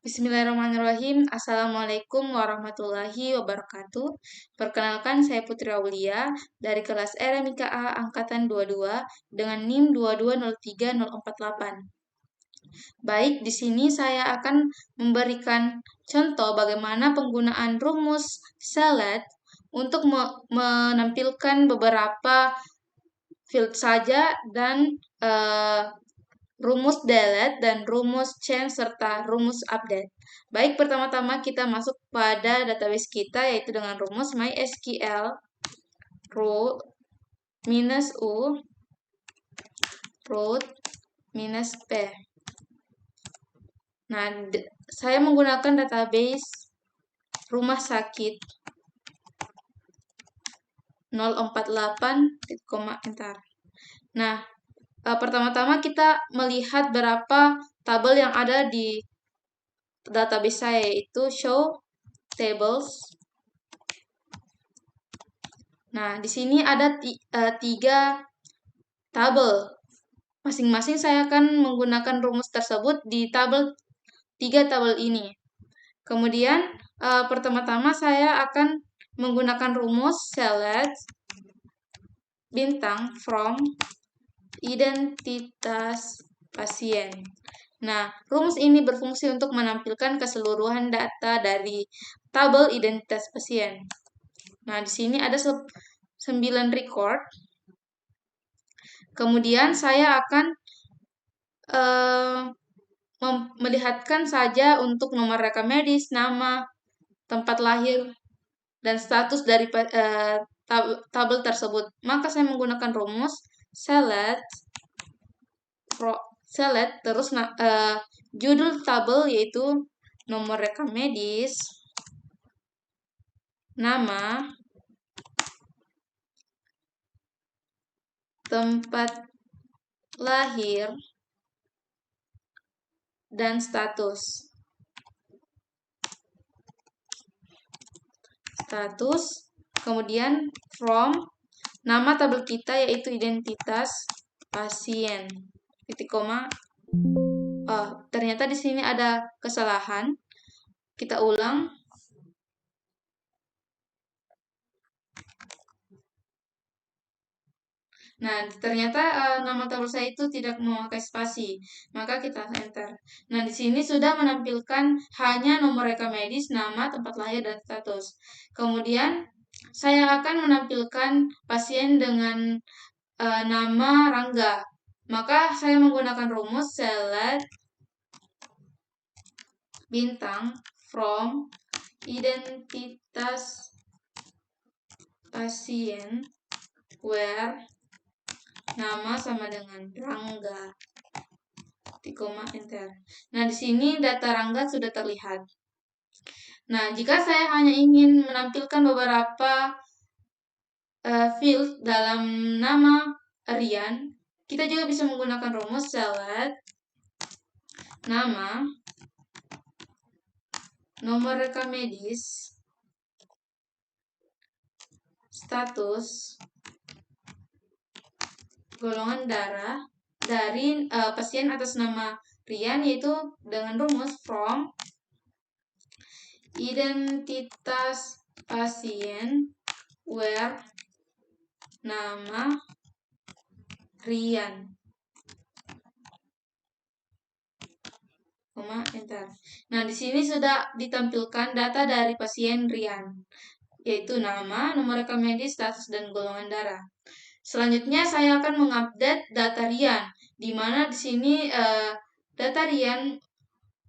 Bismillahirrahmanirrahim. Assalamualaikum warahmatullahi wabarakatuh. Perkenalkan, saya Putri Aulia dari kelas RMIKA Angkatan 22 dengan NIM 2203048. Baik, di sini saya akan memberikan contoh bagaimana penggunaan rumus select untuk menampilkan beberapa field saja dan rumus delete dan rumus change serta rumus update. Baik, pertama-tama kita masuk pada database kita yaitu dengan rumus MySQL root minus U root minus P. Nah, saya menggunakan database rumah sakit 048, enter. Nah, pertama-tama kita melihat berapa tabel yang ada di database saya, yaitu show tables. Nah, di sini ada 3 tabel. Masing-masing saya akan menggunakan rumus tersebut di 3 tabel ini. Kemudian, pertama-tama saya akan menggunakan rumus select bintang from identitas pasien. Nah, rumus ini berfungsi untuk menampilkan keseluruhan data dari tabel identitas pasien. Nah, di sini ada 9 record. Kemudian saya akan melihatkan saja untuk nomor rekam medis, nama, tempat lahir, dan status dari tabel tersebut. Maka saya menggunakan rumus select terus judul tabel yaitu nomor rekam medis, nama, tempat lahir, dan status. Kemudian from nama tabel kita yaitu identitas pasien. Titik koma. Ternyata di sini ada kesalahan. Kita ulang. Nah, ternyata nama tabel saya itu tidak memakai spasi, maka kita enter. Nah, di sini sudah menampilkan hanya nomor rekam medis, nama, tempat lahir, dan status. Kemudian, saya akan menampilkan pasien dengan nama Rangga. Maka, saya menggunakan rumus select bintang from identitas pasien where nama sama dengan Rangga, koma, enter. Nah, di sini data Rangga sudah terlihat. Nah, jika saya hanya ingin menampilkan beberapa field dalam nama Rian, kita juga bisa menggunakan rumus select nama, nomor rekam medis, status, golongan darah dari pasien atas nama Rian, yaitu dengan rumus from identitas pasien where nama Rian, koma, enter. Nah, di sini sudah ditampilkan data dari pasien Rian, yaitu nama, nomor rekam medis, status, dan golongan darah. Selanjutnya saya akan mengupdate data Rian, di mana di sini data Rian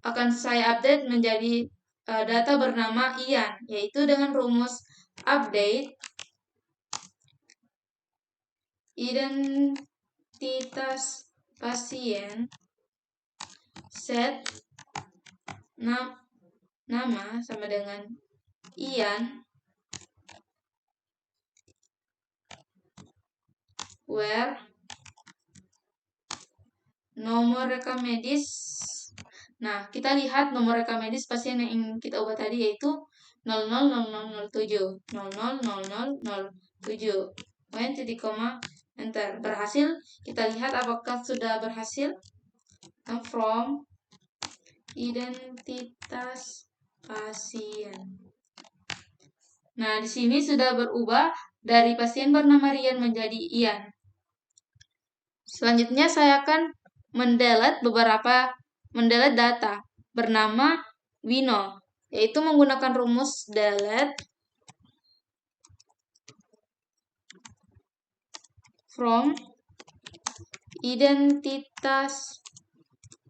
akan saya update menjadi data bernama Ian, yaitu dengan rumus update identitas pasien set nama sama dengan Ian where nomor rekam medis. Nah, kita lihat nomor rekam medis pasien yang ingin kita ubah tadi yaitu 000007 000007. Kemudian titik koma, enter. Berhasil. Kita lihat apakah sudah berhasil. From identitas pasien. Nah, di sini sudah berubah dari pasien bernama Rian menjadi Ian. Selanjutnya saya akan mendelete data bernama Wino, yaitu menggunakan rumus delete from identitas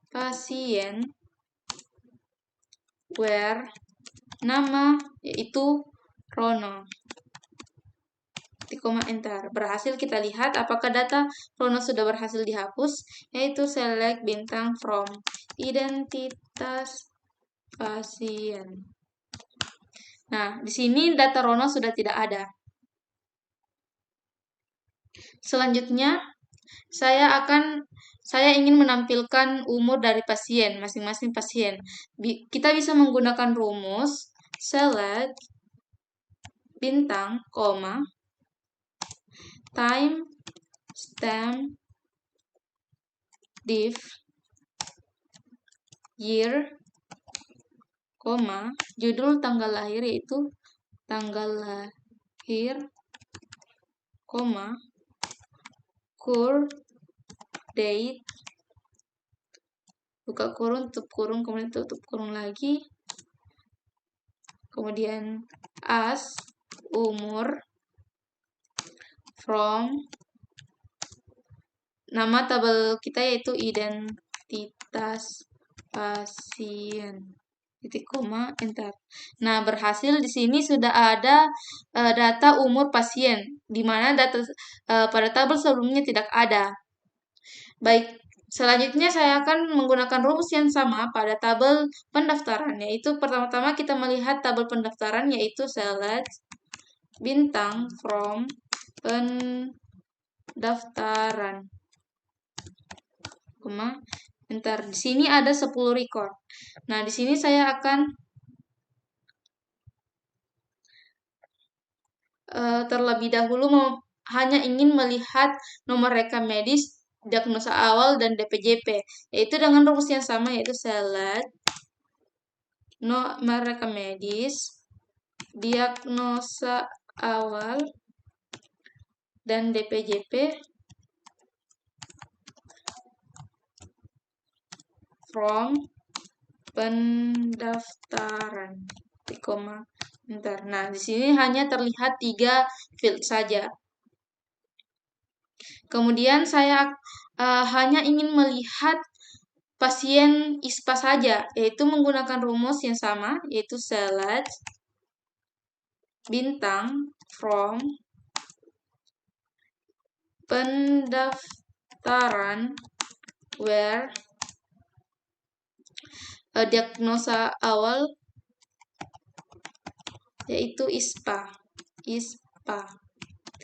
pasien where nama yaitu Rono. Koma enter. Berhasil kita lihat apakah data Rono sudah berhasil dihapus, yaitu select bintang from identitas pasien. Nah, di sini data Rono sudah tidak ada. Selanjutnya, saya ingin menampilkan umur dari pasien, masing-masing pasien. Kita bisa menggunakan rumus select bintang, koma, time stamp div year, koma, judul tanggal lahir yaitu tanggal lahir, koma, cur date, buka kurung, tutup kurung, kemudian tutup kurung lagi, kemudian as, umur, from, nama tabel kita yaitu identitas pasien, titik koma, enter. Nah, berhasil di sini sudah ada data umur pasien, di mana data pada tabel sebelumnya tidak ada. Baik, selanjutnya saya akan menggunakan rumus yang sama pada tabel pendaftaran, yaitu pertama-tama kita melihat tabel pendaftaran, yaitu select bintang from pendaftaran, enter. Di sini ada 10 record. Nah, di sini saya akan terlebih dahulu hanya ingin melihat nomor rekam medis, diagnosa awal, dan DPJP, yaitu dengan rumus yang sama, yaitu select nomor rekam medis, diagnosa awal, dan DPJP from pendaftaran, koma, enter. Nah, di sini hanya terlihat 3 field saja. Kemudian saya hanya ingin melihat pasien ISPA saja, yaitu menggunakan rumus yang sama, yaitu select bintang from pendaftaran where diagnosa awal yaitu ISPA,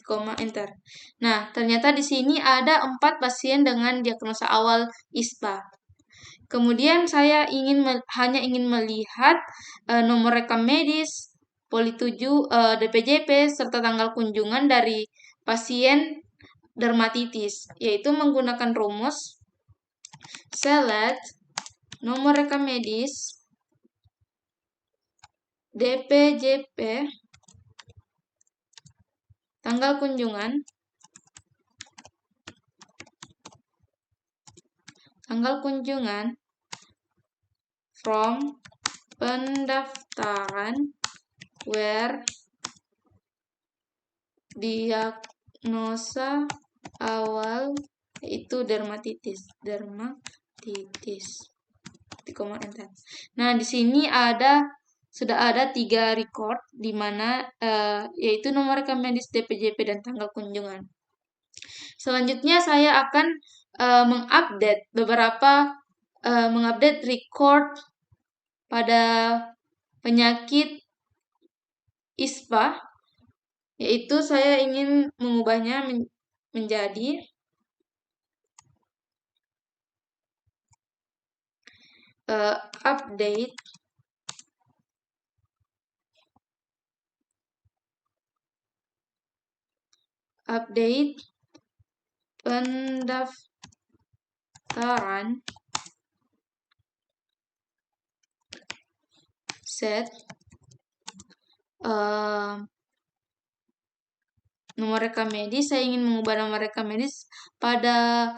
koma, enter. Nah, ternyata di sini ada 4 pasien dengan diagnosa awal ISPA. Kemudian saya hanya ingin melihat nomor rekam medis, poli 7, DPJP, serta tanggal kunjungan dari pasien dermatitis, yaitu menggunakan rumus select nomor rekam medis, DPJP, tanggal kunjungan, from pendaftaran where diagnosa awal yaitu dermatitis, koma, enter. Nah, di sini sudah ada 3 record, di mana yaitu nomor rekam medis, DPJP, dan tanggal kunjungan. Selanjutnya saya akan mengupdate record pada penyakit ISPA, yaitu saya ingin mengubahnya menjadi update pendaftaran set nomor rekam medis. Saya ingin mengubah nomor rekam medis pada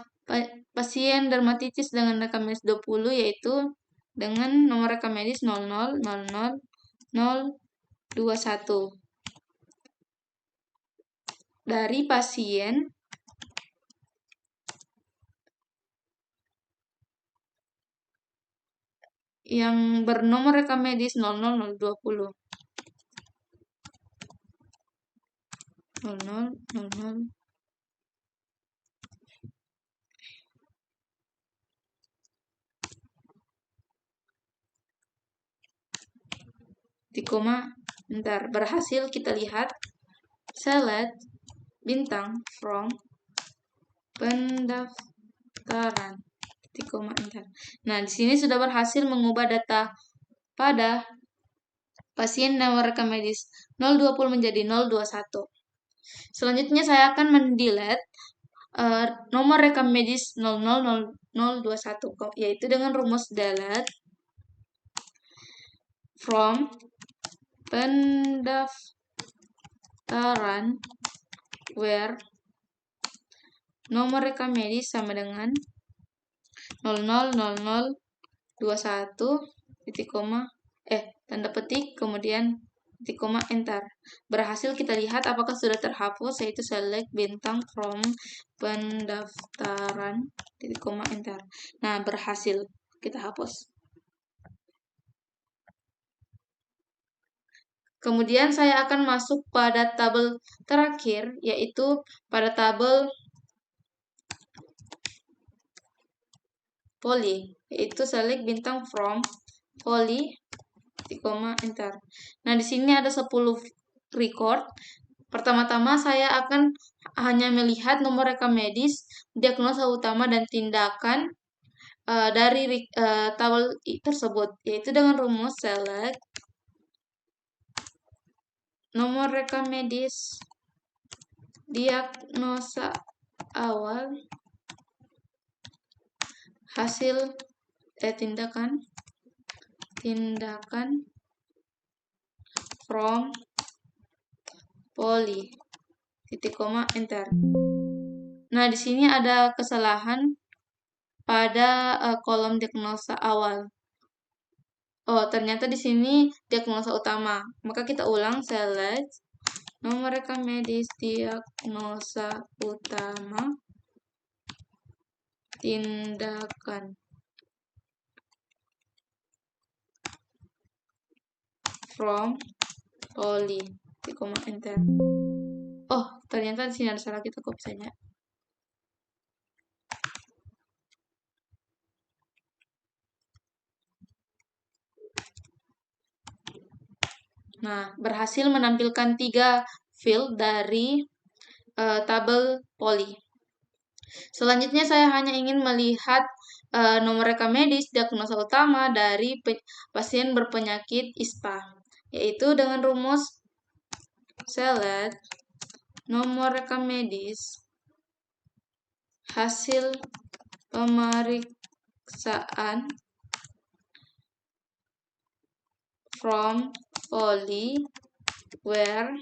pasien dermatitis dengan rekam medis 20, yaitu dengan nomor rekam medis 00000021 dari pasien yang bernomor rekam medis 00020. 0000 bentar, berhasil. Kita lihat select bintang from pendaftaran entar. Nah, di sini sudah berhasil mengubah data pada pasien nomor rekam medis 020 menjadi 021. Selanjutnya saya akan mendelete nomor rekam medis 000021, yaitu dengan rumus delete from pendaftaran where nomor rekam medis sama dengan 000021 titik koma tanda petik kemudian titik koma enter. Berhasil. Kita lihat apakah sudah terhapus, yaitu select bintang from pendaftaran titik koma enter. Nah, berhasil. Kita hapus. Kemudian saya akan masuk pada tabel terakhir, yaitu pada tabel Poli, yaitu select bintang from Poli, enter. Nah, di sini ada 10 record. Pertama-tama saya akan hanya melihat nomor rekam medis, diagnosa utama, dan tindakan dari tabel tersebut, yaitu dengan rumus select nomor rekam medis, diagnosa awal, hasil tindakan from Poli, titik koma enter. Nah, di sini ada kesalahan pada kolom diagnosa awal. Oh, ternyata di sini diagnosa utama. Maka kita ulang, select nomor rekam medis, diagnosa utama, tindakan from Poli, titik koma enter. Oh, ternyata di sini ada salah, kita copy saja. Nah, berhasil menampilkan 3 field dari tabel Poli. Selanjutnya saya hanya ingin melihat nomor rekam medis, diagnosa utama dari pasien berpenyakit ISPA, yaitu dengan rumus select nomor rekam medis, hasil pemeriksaan from Poli where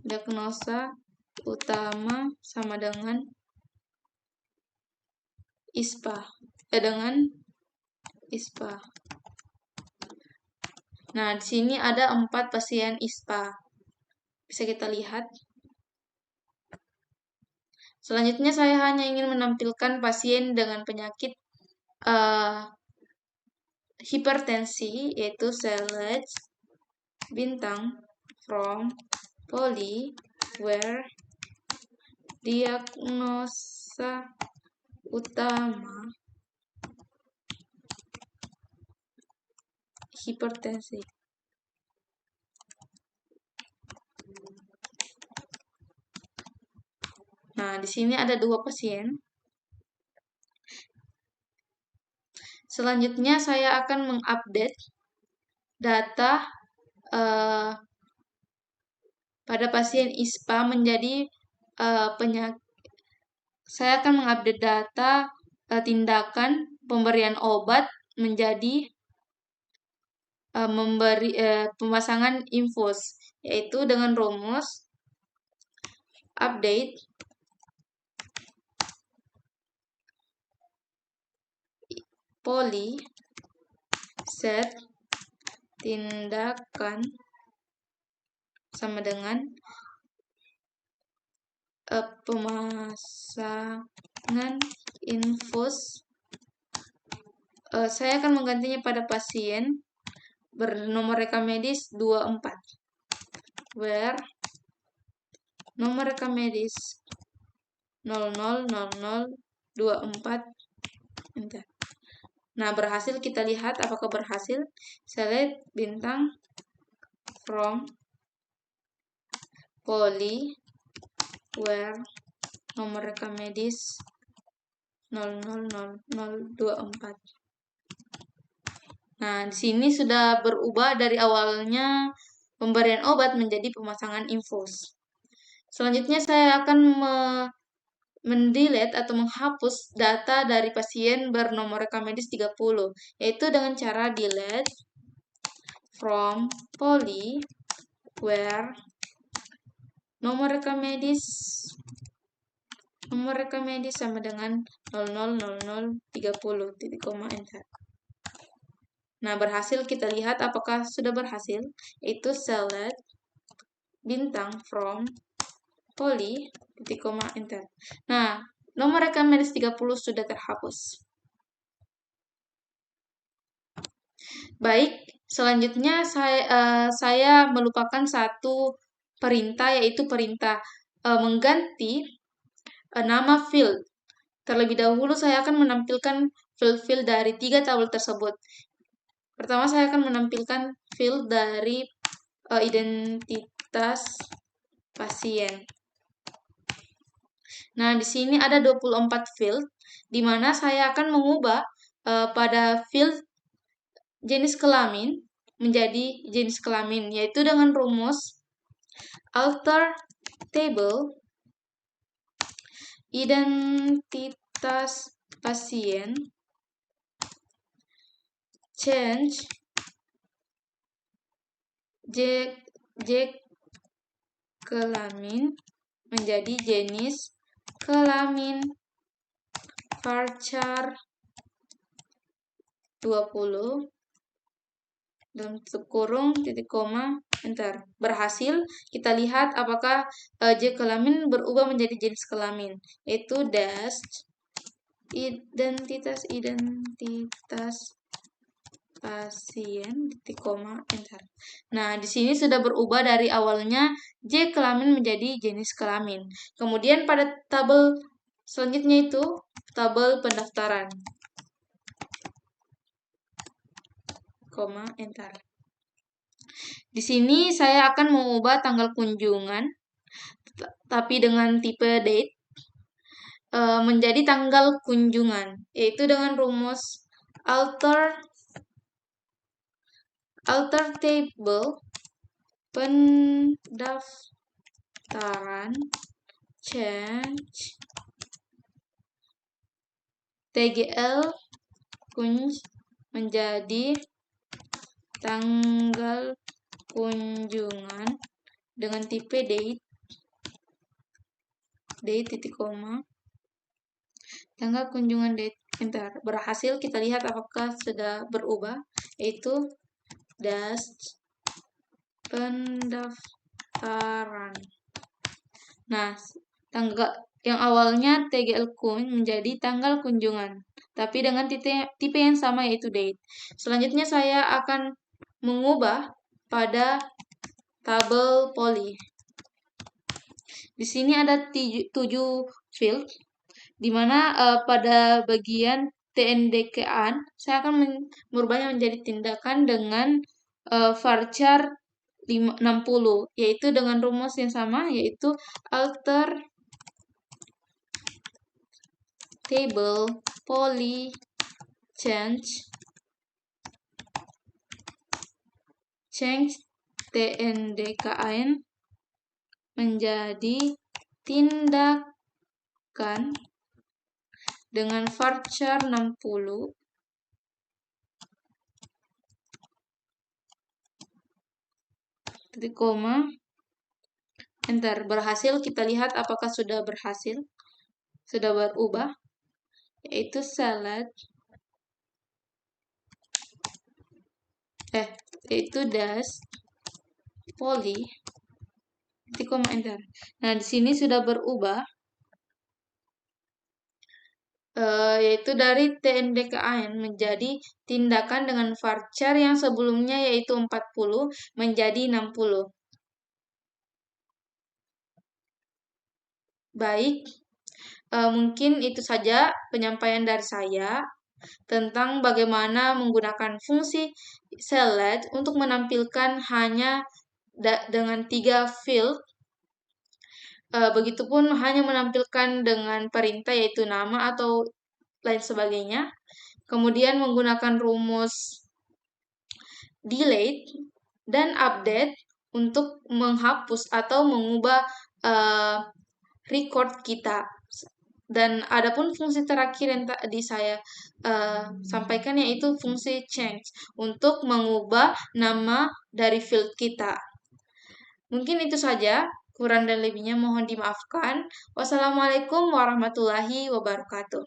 diagnosa utama sama dengan ISPA, dengan ISPA. Nah, di sini ada 4 pasien ISPA. Bisa kita lihat. Selanjutnya saya hanya ingin menampilkan pasien dengan penyakit hipertensi, yaitu select bintang from Poli where diagnosa utama hipertensi. Nah, di sini ada 2 pasien. Selanjutnya saya akan mengupdate data pada pasien ISPA menjadi penyakit. Saya akan mengupdate data tindakan pemberian obat menjadi pemasangan infus, yaitu dengan rumus update poly set tindakan sama dengan pemasangan infus. Saya akan menggantinya pada pasien bernomor rekam medis 24, where nomor rekam medis 000024. Enter. Nah, berhasil, kita lihat apakah berhasil. Select bintang from poly where nomor rekam medis 000024. Nah, di sini sudah berubah dari awalnya pemberian obat menjadi pemasangan infus. Selanjutnya saya akan mendelete atau menghapus data dari pasien bernomor rekam medis 30, yaitu dengan cara delete from poly where nomor rekam medis sama dengan 000030, titik koma, enter. Nah, berhasil, kita lihat apakah sudah berhasil, yaitu select bintang from poly, titik koma, enter. Nah, nomor rekam medis 30 sudah terhapus. Baik, selanjutnya saya melupakan satu perintah, yaitu perintah mengganti nama field. Terlebih dahulu saya akan menampilkan field-field dari 3 tabel tersebut. Pertama, saya akan menampilkan field dari identitas pasien. Nah, di sini ada 24 field, di mana saya akan mengubah pada field jenis kelamin menjadi jenis kelamin, yaitu dengan rumus alter table identitas pasien change J kelamin menjadi jenis kelamin varchar 20 dalam kurung titik koma, enter. Berhasil, kita lihat apakah J kelamin berubah menjadi jenis kelamin, yaitu dash identitas pasien titik koma, enter. Nah, di sini sudah berubah dari awalnya J kelamin menjadi jenis kelamin. Kemudian pada tabel selanjutnya itu tabel pendaftaran, koma, enter. Di sini saya akan mengubah tanggal kunjungan, tapi dengan tipe date, menjadi tanggal kunjungan, yaitu dengan rumus alter table pendaftaran change TGL kunj menjadi tanggal kunjungan dengan tipe date titik koma, tanggal kunjungan date, enter. Berhasil, kita lihat apakah sudah berubah, yaitu dash pendaftaran. Nah, tanggal yang awalnya TGL kun menjadi tanggal kunjungan, tapi dengan tipe yang sama, yaitu date. Selanjutnya saya akan mengubah pada tabel poly. Di sini ada 7 field, di mana pada bagian TNDK-an saya akan merubahnya menjadi tindakan dengan varchar 60, yaitu dengan rumus yang sama, yaitu alter table poly change TNDKN menjadi tindakan dengan varchar 60, titik koma, enter. Berhasil, kita lihat apakah sudah berhasil, sudah berubah, yaitu salad, yaitu das, poly, titik koma, enter. Nah, di sini sudah berubah, yaitu dari TNDKAN menjadi tindakan dengan varchar yang sebelumnya yaitu 40 menjadi 60. Baik, mungkin itu saja penyampaian dari saya tentang bagaimana menggunakan fungsi select untuk menampilkan hanya dengan 3 field. Begitupun hanya menampilkan dengan perintah yaitu nama atau lain sebagainya. Kemudian menggunakan rumus delete dan update untuk menghapus atau mengubah record kita. Dan adapun fungsi terakhir yang tadi saya sampaikan yaitu fungsi change untuk mengubah nama dari field kita. Mungkin itu saja, kurang dan lebihnya mohon dimaafkan. Wassalamualaikum warahmatullahi wabarakatuh.